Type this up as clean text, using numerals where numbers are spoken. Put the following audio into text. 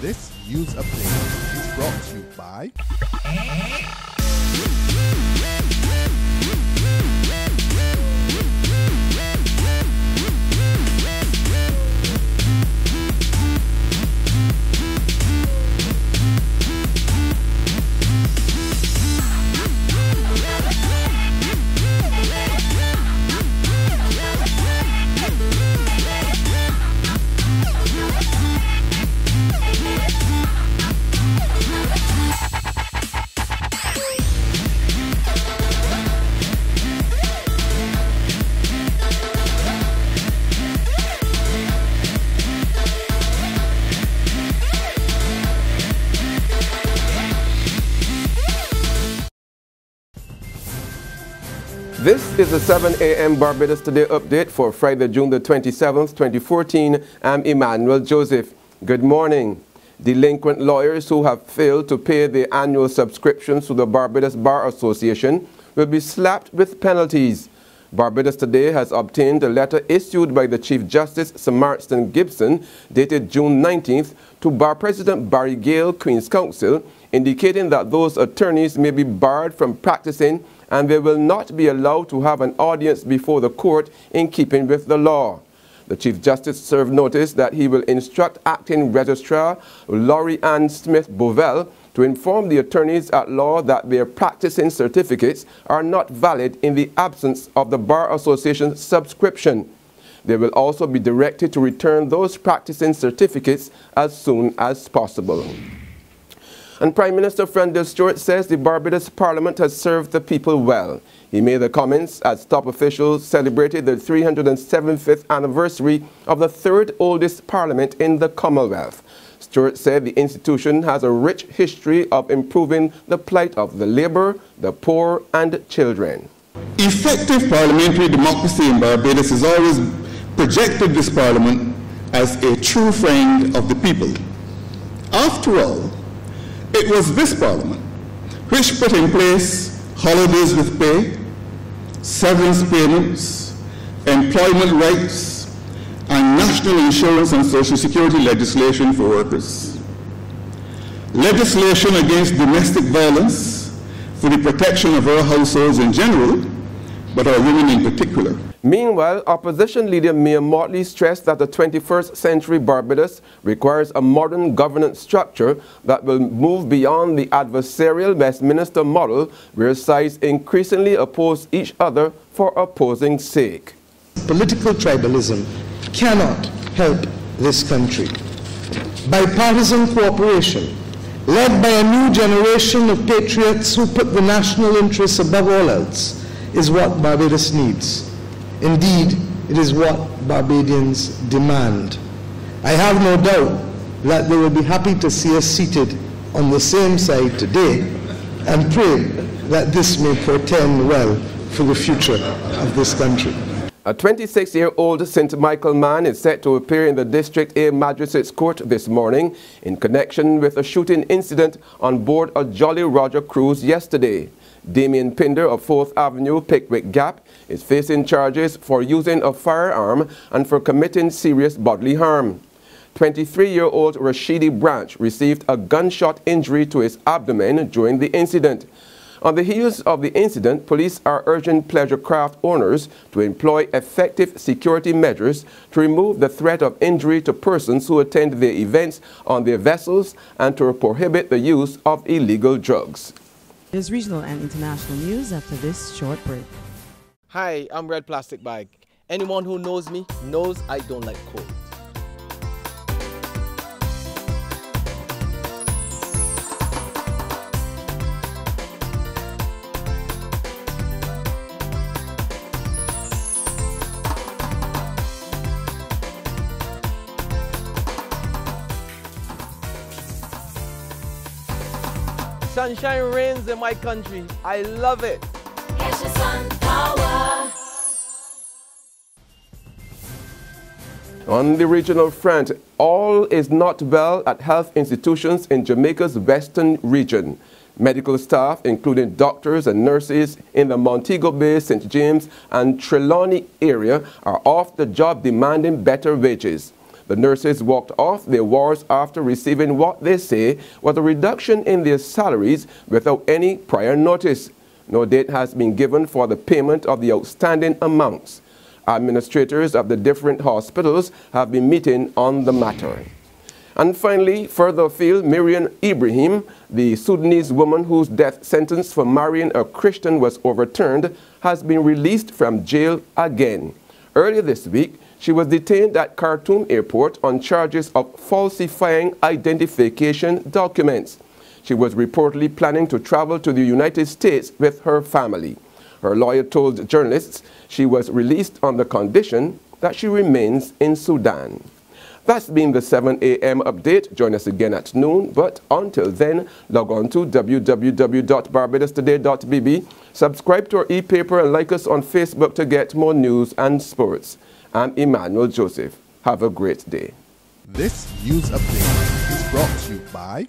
This news update is brought to you by This is the 7 a.m. Barbados Today update for Friday, June the 27th, 2014. I'm Emmanuel Joseph. Good morning. Delinquent lawyers who have failed to pay the annual subscriptions to the Barbados Bar Association will be slapped with penalties. Barbados Today has obtained a letter issued by the Chief Justice Sir Marston Gibson dated June 19th to Bar President Barry Gale, Queen's Counsel, indicating that those attorneys may be barred from practicing and they will not be allowed to have an audience before the court in keeping with the law. The Chief Justice served notice that he will instruct Acting Registrar Laurie Ann Smith-Bovell to inform the attorneys at law that their practicing certificates are not valid in the absence of the Bar Association's subscription. They will also be directed to return those practicing certificates as soon as possible. And Prime Minister Frendel Stewart says the Barbados Parliament has served the people well. He made the comments as top officials celebrated the 375th anniversary of the third oldest parliament in the Commonwealth. Stewart said the institution has a rich history of improving the plight of the labour, the poor and children. Effective parliamentary democracy in Barbados has always projected this parliament as a true friend of the people. After all, it was this parliament which put in place holidays with pay, severance payments, employment rights, and national insurance and social security legislation for workers. Legislation against domestic violence for the protection of our households in general, but our women in particular. Meanwhile, opposition leader Mia Motley stressed that the 21st century Barbados requires a modern governance structure that will move beyond the adversarial Westminster model where sides increasingly oppose each other for opposing's sake. Political tribalism cannot help this country. Bipartisan cooperation, led by a new generation of patriots who put the national interests above all else, is what Barbados needs. Indeed, it is what Barbadians demand. I have no doubt that they will be happy to see us seated on the same side today and pray that this may portend well for the future of this country. A 26-year-old St. Michael man is set to appear in the District A Magistrates Court this morning in connection with a shooting incident on board a Jolly Roger cruise yesterday. Damien Pinder of 4th Avenue, Pickwick Gap, is facing charges for using a firearm and for committing serious bodily harm. 23-year-old Rashidi Branch received a gunshot injury to his abdomen during the incident. On the heels of the incident, police are urging pleasure craft owners to employ effective security measures to remove the threat of injury to persons who attend their events on their vessels and to prohibit the use of illegal drugs. There's regional and international news after this short break. Hi, I'm Red Plastic Bag. Anyone who knows me knows I don't like cold. Sunshine reigns in my country. I love it. Catch the sun power. On the regional front, all is not well at health institutions in Jamaica's western region. Medical staff, including doctors and nurses in the Montego Bay, St. James and Trelawney area, are off the job demanding better wages. The nurses walked off their wards after receiving what they say was a reduction in their salaries without any prior notice. No date has been given for the payment of the outstanding amounts. Administrators of the different hospitals have been meeting on the matter. And finally, further afield, Miriam Ibrahim, the Sudanese woman whose death sentence for marrying a Christian was overturned, has been released from jail again. Earlier this week, she was detained at Khartoum Airport on charges of falsifying identification documents. She was reportedly planning to travel to the United States with her family. Her lawyer told journalists she was released on the condition that she remains in Sudan. That's been the 7 a.m. update. Join us again at noon, but until then, log on to www.barbadostoday.bb, subscribe to our e-paper and like us on Facebook to get more news and sports. I'm Emmanuel Joseph. Have a great day. This news update is brought to you by